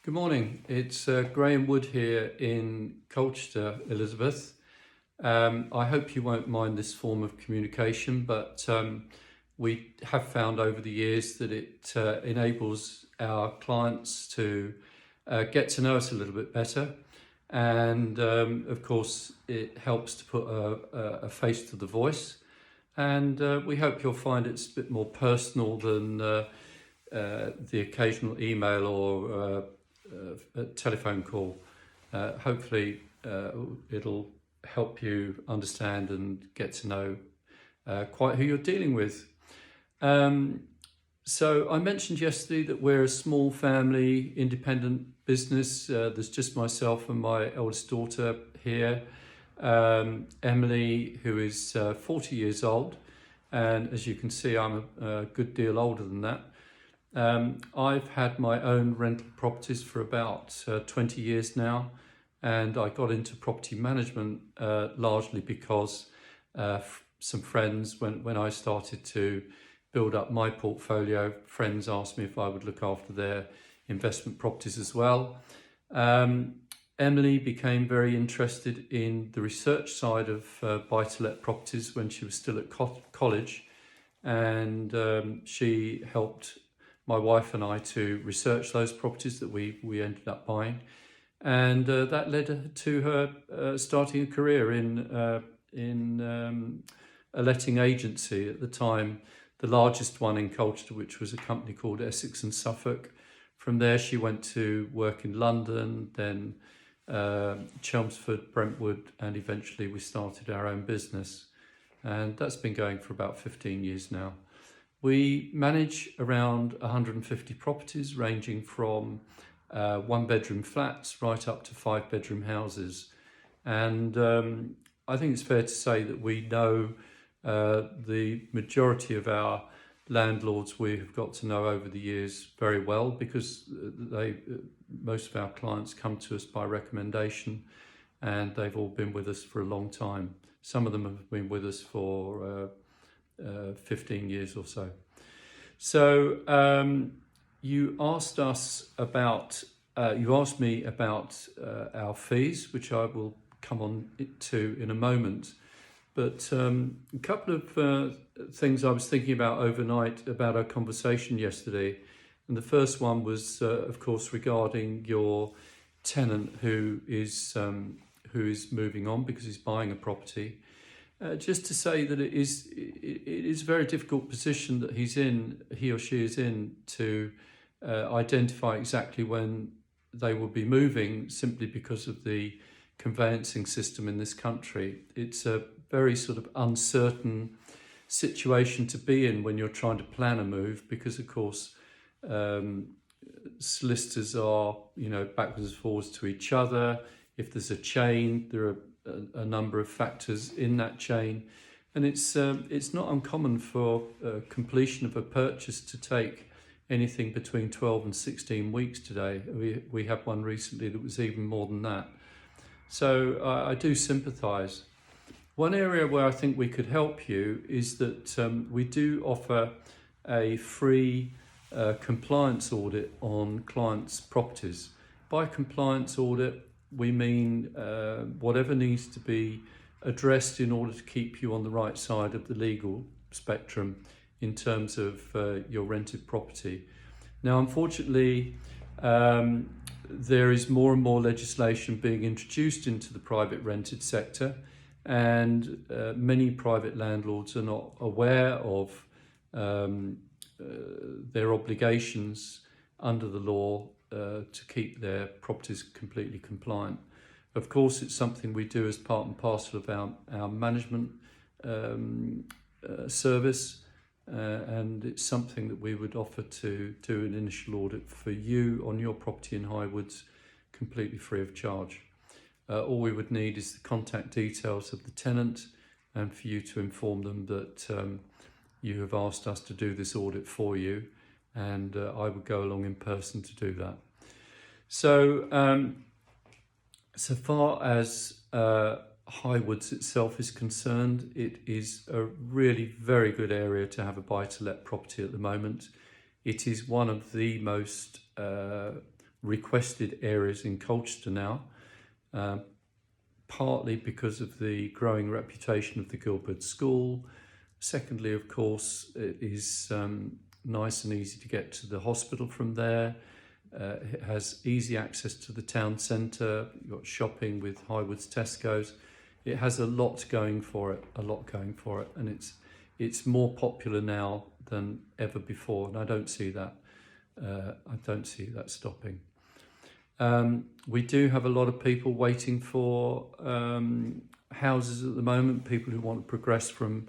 Good morning. It's Graham Wood here in Colchester, Elizabeth. I hope you won't mind this form of communication, but we have found over the years that it enables our clients to get to know us a little bit better. And of course, it helps to put a face to the voice. And we hope you'll find it's a bit more personal than the occasional email or a telephone call. Hopefully it'll help you understand and get to know quite who you're dealing with. So I mentioned yesterday that we're a small family independent business. There's just myself and my eldest daughter here, Emily, who is 40 years old, and as you can see I'm a good deal older than that. I've had my own rental properties for about 20 years now, and I got into property management largely because some friends, when I started to build up my portfolio, friends asked me if I would look after their investment properties as well. Emily became very interested in the research side of buy-to-let properties when she was still at college, and she helped my wife and I to research those properties that we ended up buying, and that led to her starting a career in a letting agency at the time, the largest one in Colchester, which was a company called Essex and Suffolk. From there she went to work in London, then Chelmsford, Brentwood, and eventually we started our own business, and that's been going for about 15 years now. We manage around 150 properties, ranging from one-bedroom flats right up to five-bedroom houses. And I think it's fair to say that we know the majority of our landlords we have got to know over the years very well, because most of our clients come to us by recommendation, and they've all been with us for a long time. Some of them have been with us for 15 years or so. So you asked me about our fees, which I will come on to in a moment. But a couple of things I was thinking about overnight about our conversation yesterday. And the first one was, of course, regarding your tenant who is moving on because he's buying a property. Just to say that it is a very difficult position that he or she is in, to identify exactly when they will be moving, simply because of the conveyancing system in this country. It's a very sort of uncertain situation to be in when you're trying to plan a move, because of course solicitors are backwards and forwards to each other. If there's a chain, there are a number of factors in that chain, and it's not uncommon for completion of a purchase to take anything between 12 and 16 weeks today. We had one recently that was even more than that. So I do sympathise. One area where I think we could help you is that we do offer a free compliance audit on clients' properties. By compliance audit, we mean whatever needs to be addressed in order to keep you on the right side of the legal spectrum in terms of your rented property. Now, unfortunately, there is more and more legislation being introduced into the private rented sector, and many private landlords are not aware of their obligations under the law to keep their properties completely compliant. Of course, it's something we do as part and parcel of our management service, and it's something that we would offer to do an initial audit for you on your property in Highwoods, completely free of charge. All we would need is the contact details of the tenant, and for you to inform them that you have asked us to do this audit for you, and I would go along in person to do that. So, so far as Highwoods itself is concerned, it is a really very good area to have a buy-to-let property at the moment. It is one of the most requested areas in Colchester now, partly because of the growing reputation of the Gilbert School. Secondly, of course, it is nice and easy to get to the hospital from there. It has easy access to the town centre. You've got shopping with Highwoods, Tesco's. It has a lot going for it, and it's more popular now than ever before, and I don't see that stopping. We do have a lot of people waiting for houses at the moment, people who want to progress from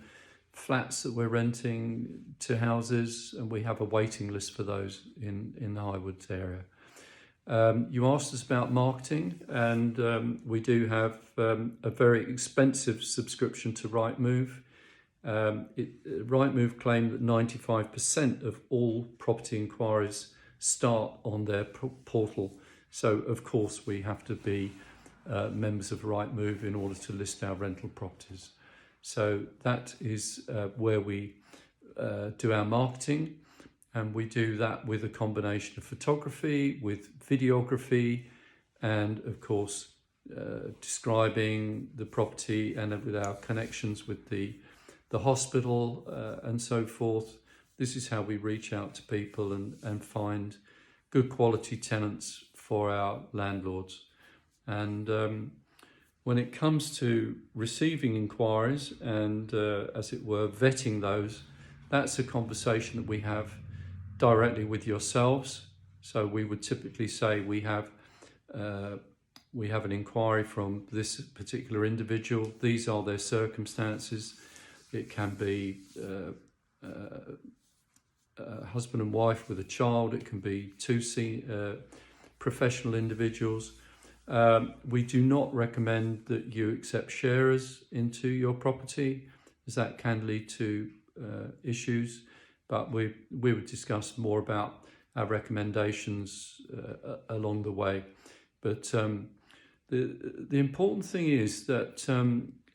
flats that we're renting to houses, and we have a waiting list for those in the Highwoods area. You asked us about marketing, and we do have a very expensive subscription to Rightmove. Rightmove claim that 95% of all property inquiries start on their portal. So, of course, we have to be members of Rightmove in order to list our rental properties. So that is where we do our marketing, and we do that with a combination of photography, with videography, and of course describing the property, and with our connections with the hospital and so forth. This is how we reach out to people and find good quality tenants for our landlords. And when it comes to receiving inquiries and, as it were, vetting those, that's a conversation that we have directly with yourselves. So we would typically say we have an inquiry from this particular individual. These are their circumstances. It can be a husband and wife with a child. It can be two professional individuals. We do not recommend that you accept sharers into your property, as that can lead to issues, but we would discuss more about our recommendations along the way. But the important thing is that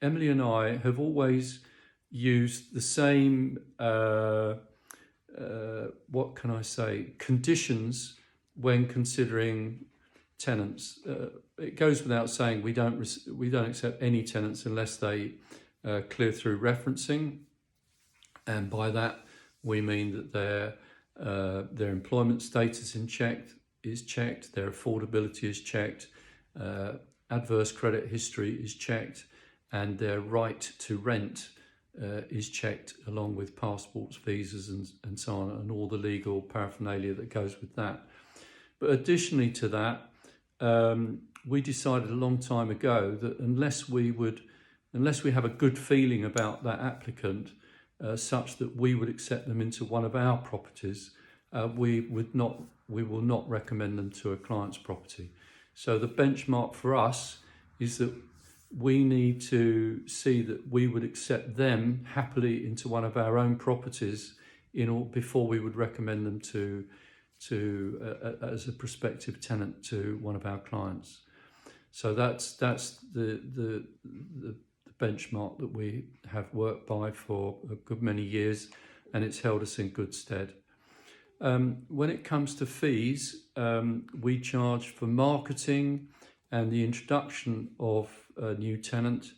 Emily and I have always used the same conditions when considering tenants. It goes without saying we don't accept any tenants unless they clear through referencing, and by that we mean that their employment status is checked, their affordability is checked, adverse credit history is checked, and their right to rent is checked, along with passports, visas, and so on, and all the legal paraphernalia that goes with that. But additionally to that, we decided a long time ago that unless we have a good feeling about that applicant, such that we would accept them into one of our properties, we will not recommend them to a client's property. So the benchmark for us is that we need to see that we would accept them happily into one of our own properties before we would recommend them to as a prospective tenant to one of our clients. So that's the benchmark that we have worked by for a good many years, and it's held us in good stead. When it comes to fees, we charge for marketing and the introduction of a new tenant.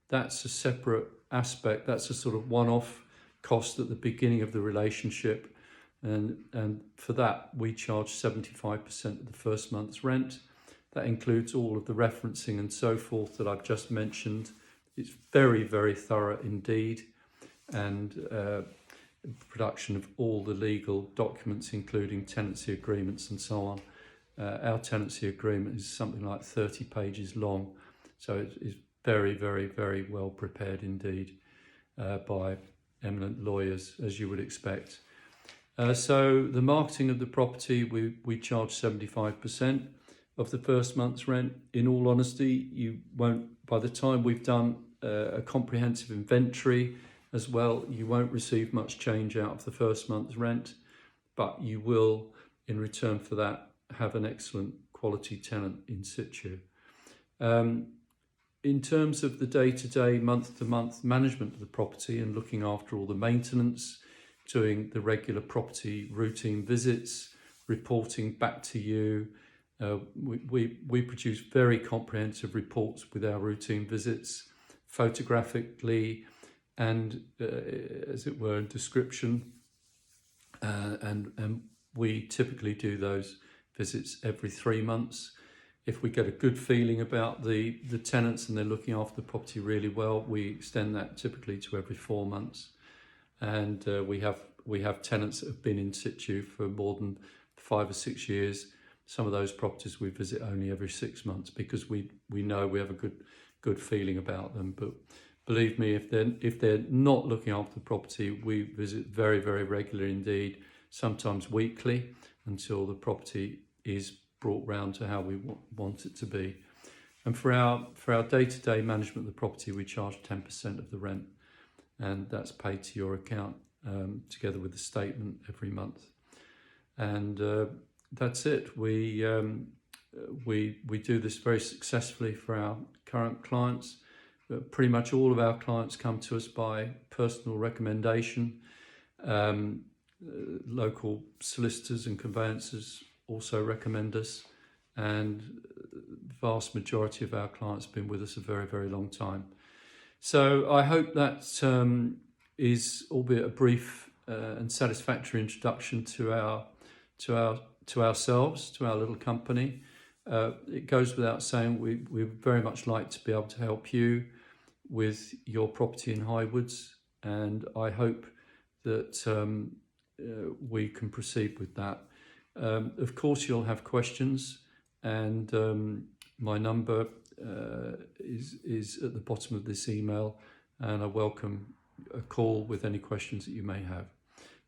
That's a separate aspect. That's a sort of one-off cost at the beginning of the relationship. And for that, we charge 75% of the first month's rent. That includes all of the referencing and so forth that I've just mentioned. It's very, very thorough indeed. And production of all the legal documents, including tenancy agreements and so on. Our tenancy agreement is something like 30 pages long. So it is very, very, very well prepared indeed by eminent lawyers, as you would expect. So the marketing of the property, we charge 75% of the first month's rent. In all honesty, you won't, by the time we've done a comprehensive inventory as well, you won't receive much change out of the first month's rent, but you will, in return for that, have an excellent quality tenant in situ. In terms of the day-to-day, month-to-month management of the property and looking after all the maintenance, doing the regular property routine visits, reporting back to you, We produce very comprehensive reports with our routine visits, photographically and, as it were, in description. And we typically do those visits every 3 months. If we get a good feeling about the tenants and they're looking after the property really well, we extend that typically to every 4 months. And we have tenants that have been in situ for more than 5 or 6 years. Some of those properties we visit only every 6 months because we know we have a good feeling about them. But believe me, if they're not looking after the property, we visit very, very regularly indeed, sometimes weekly, until the property is brought round to how we want it to be. And for our day-to-day management of the property, we charge 10% of the rent, and that's paid to your account together with the statement every month. And that's it. We do this very successfully for our current clients. Pretty much all of our clients come to us by personal recommendation. Local solicitors and conveyancers also recommend us, and the vast majority of our clients have been with us a very, very long time. So I hope that is, albeit a brief and satisfactory introduction to ourselves, to our little company. It goes without saying we very much like to be able to help you with your property in Highwoods, and I hope that we can proceed with that. Of course, you'll have questions, and my number is at the bottom of this email, and I welcome a call with any questions that you may have.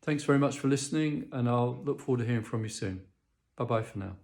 Thanks very much for listening, and I'll look forward to hearing from you soon. Bye-bye for now.